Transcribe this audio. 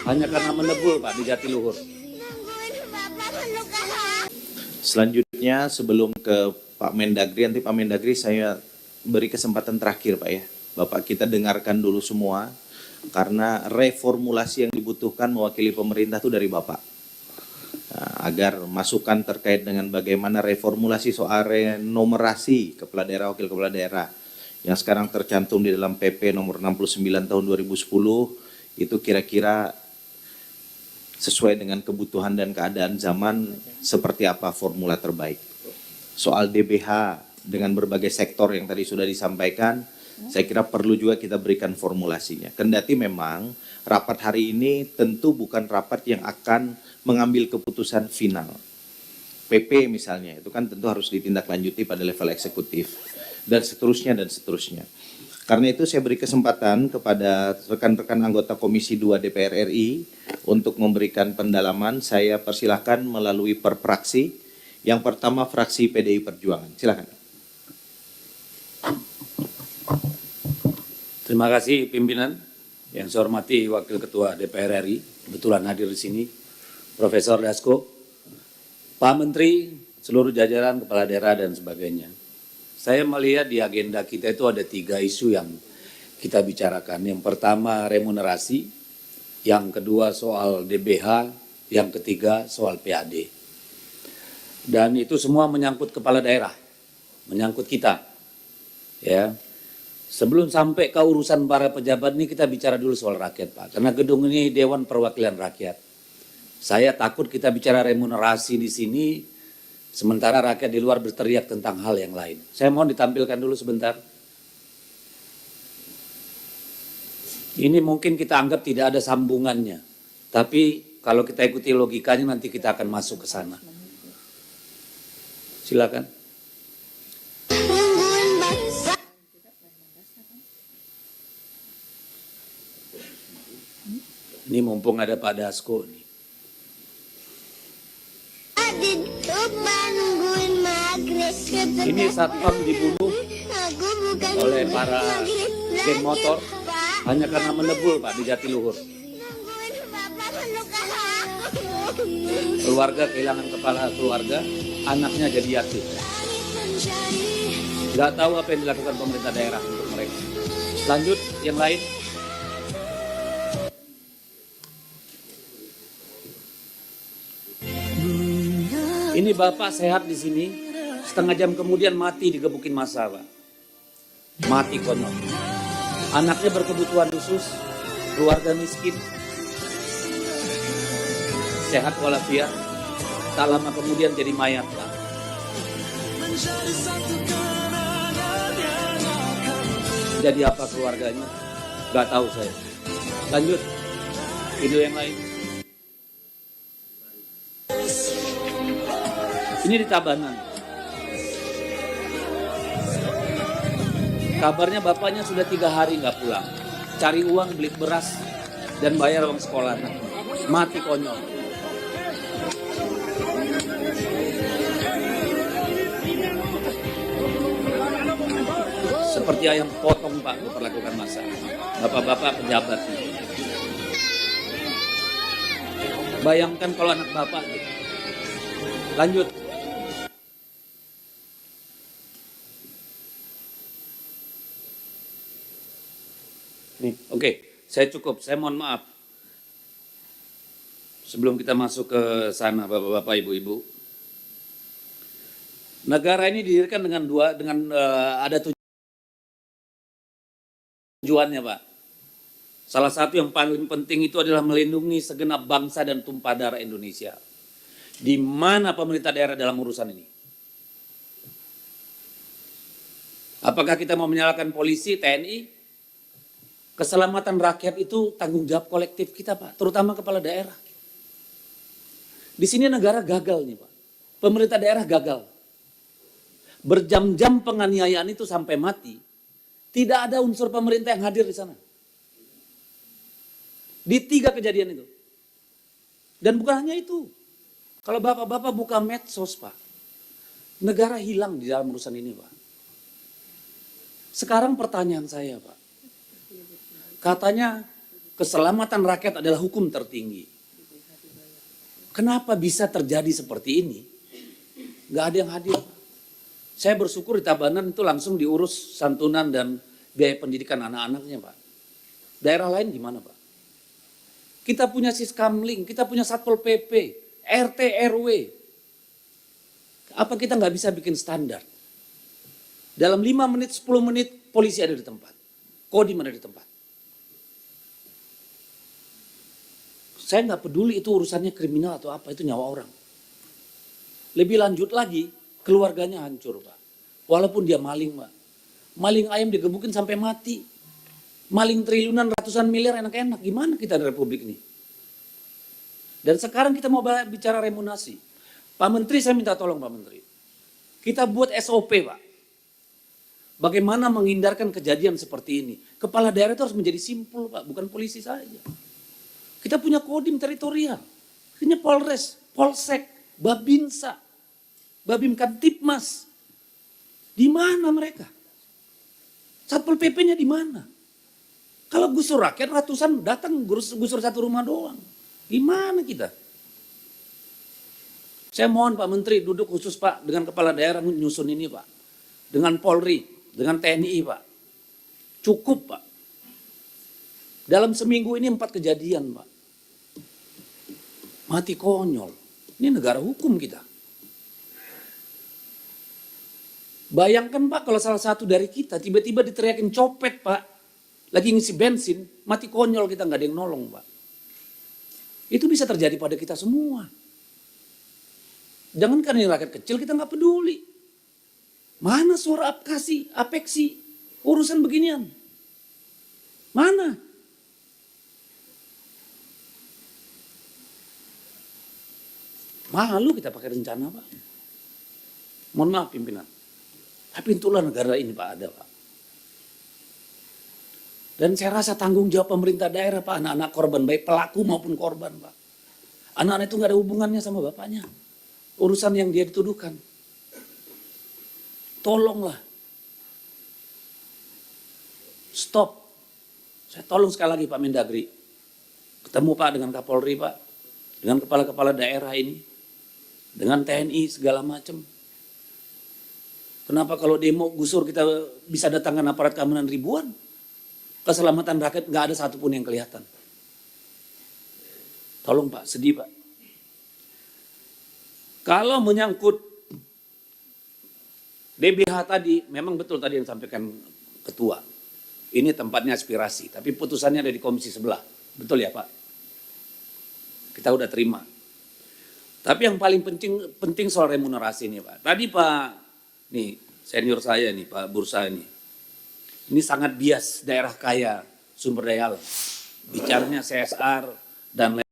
hanya karena menebul Pak di Jatiluhur. Selanjutnya sebelum ke Pak Mendagri, nanti Pak Mendagri saya beri kesempatan terakhir Pak ya. Bapak kita dengarkan dulu semua, karena reformulasi yang dibutuhkan mewakili pemerintah itu dari Bapak. Nah, agar masukan terkait dengan bagaimana reformulasi soal renumerasi kepala daerah, wakil kepala daerah yang sekarang tercantum di dalam PP nomor 69 tahun 2010 itu kira-kira sesuai dengan kebutuhan dan keadaan zaman seperti apa formula terbaik. Soal DBH dengan berbagai sektor yang tadi sudah disampaikan, saya kira perlu juga kita berikan formulasinya. Kendati memang rapat hari ini tentu bukan rapat yang akan mengambil keputusan final. PP misalnya, itu kan tentu harus ditindaklanjuti pada level eksekutif. Dan seterusnya dan seterusnya. Karena itu saya beri kesempatan kepada rekan-rekan anggota Komisi 2 DPR RI untuk memberikan pendalaman. Saya persilahkan melalui per fraksi. Yang pertama fraksi PDI Perjuangan. Silakan. Terima kasih pimpinan. Yang saya hormati Wakil Ketua DPR RI, kebetulan hadir di sini, Profesor Dasko, Pak Menteri, seluruh jajaran kepala daerah dan sebagainya. Saya melihat di agenda kita itu ada 3 isu yang kita bicarakan. Yang pertama remunerasi, yang kedua soal DBH, yang ketiga soal PAD. Dan itu semua menyangkut kepala daerah, menyangkut kita. Ya. Sebelum sampai ke urusan para pejabat ini kita bicara dulu soal rakyat Pak. Karena gedung ini Dewan Perwakilan Rakyat. Saya takut kita bicara remunerasi di sini, sementara rakyat di luar berteriak tentang hal yang lain. Saya mohon ditampilkan dulu sebentar. Ini mungkin kita anggap tidak ada sambungannya. Tapi kalau kita ikuti logikanya nanti kita akan masuk ke sana. Silakan. Ini mumpung ada Pak Dasko nih. Ini satpam dibunuh oleh para geng motor hanya karena menebul Pak di Jatiluhur. Keluarga kehilangan kepala keluarga, anaknya jadi yatim. Nggak tahu apa yang dilakukan pemerintah daerah untuk mereka. Lanjut, yang lain. Ini Bapak sehat di sini, setengah jam kemudian mati digebukin massa, Pak. Mati konyol. Anaknya berkebutuhan khusus, keluarga miskin, sehat walafiat, tak lama kemudian jadi mayat, Pak. Jadi apa keluarganya? Gak tahu saya. Lanjut, video yang lain. Ini di Tabanan. Kabarnya bapaknya sudah 3 hari nggak pulang. Cari uang, beli beras, dan bayar uang sekolah anaknya. Mati konyol. Seperti ayam potong Pak, diperlakukan massa. Bapak-bapak pejabat. Bayangkan kalau anak bapak gitu. Lanjut. Oke, saya cukup. Saya mohon maaf. Sebelum kita masuk ke sana, bapak-bapak, ibu-ibu. Negara ini didirikan dengan ada tujuannya, Pak. Salah satu yang paling penting itu adalah melindungi segenap bangsa dan tumpah darah Indonesia. Di mana pemerintah daerah dalam urusan ini? Apakah kita mau menyalahkan polisi, TNI? Keselamatan rakyat itu tanggung jawab kolektif kita, Pak, terutama kepala daerah. Di sini negara gagal nih, Pak. Pemerintah daerah gagal. Berjam-jam penganiayaan itu sampai mati. Tidak ada unsur pemerintah yang hadir di sana. Di 3 kejadian itu. Dan bukan hanya itu. Kalau bapak-bapak buka medsos, Pak. Negara hilang di dalam urusan ini, Pak. Sekarang pertanyaan saya, Pak. Katanya keselamatan rakyat adalah hukum tertinggi. Kenapa bisa terjadi seperti ini? Gak ada yang hadir. Saya bersyukur di Tabanan itu langsung diurus santunan dan biaya pendidikan anak-anaknya, Pak. Daerah lain gimana, Pak? Kita punya Siskamling, kita punya Satpol PP, RT, RW. Apa kita nggak bisa bikin standar? Dalam 5 menit, 10 menit, polisi ada di tempat. Kodim ada di tempat. Saya nggak peduli itu urusannya kriminal atau apa, itu nyawa orang. Lebih lanjut lagi, keluarganya hancur, Pak. Walaupun dia maling, Pak. Maling ayam digebukin sampai mati. Maling triliunan, ratusan miliar enak-enak. Gimana kita di Republik ini? Dan sekarang kita mau bicara remunerasi. Pak Menteri, saya minta tolong Pak Menteri. Kita buat SOP, Pak. Bagaimana menghindarkan kejadian seperti ini. Kepala daerah itu harus menjadi simpul, Pak. Bukan polisi saja. Kita punya kodim teritorial. Punya Polres, Polsek, Babinsa, Babim Kantipmas. Di mana mereka? Satpol PP-nya di mana? Kalau gusur rakyat ratusan datang gusur satu rumah doang. Gimana kita? Saya mohon Pak Menteri duduk khusus Pak dengan kepala daerah nyusun ini Pak. Dengan Polri, dengan TNI Pak. Cukup Pak. Dalam seminggu ini 4 kejadian Pak. Mati konyol. Ini negara hukum kita. Bayangkan Pak kalau salah satu dari kita tiba-tiba diteriakin copet Pak. Lagi ngisi bensin, mati konyol kita nggak ada yang nolong Pak. Itu bisa terjadi pada kita semua. Jangan karena rakyat kecil kita nggak peduli. Mana suara apeksi, urusan beginian? Mana? Malu kita pakai rencana Pak. Mohon maaf pimpinan. Tapi itulah negara ini Pak ada Pak. Dan saya rasa tanggung jawab pemerintah daerah Pak. Anak-anak korban baik pelaku maupun korban Pak. Anak-anak itu gak ada hubungannya sama bapaknya. Urusan yang dia dituduhkan. Tolonglah. Stop. Saya tolong sekali lagi Pak Mendagri. Ketemu Pak dengan Kapolri Pak. Dengan kepala-kepala daerah ini. Dengan TNI segala macam. Kenapa kalau demo gusur kita bisa datangkan aparat keamanan ribuan? Keselamatan rakyat nggak ada satupun yang kelihatan. Tolong Pak, sedih Pak. Kalau menyangkut DBH tadi, memang betul tadi yang sampaikan Ketua. Ini tempatnya aspirasi, tapi putusannya ada di Komisi 11. Betul ya Pak? Kita udah terima. Tapi yang paling penting soal remunerasi nih Pak. Tadi Pak, nih senior saya nih Pak Bursa ini. Ini sangat bias daerah kaya sumber daya alam. Bicaranya CSR dan lain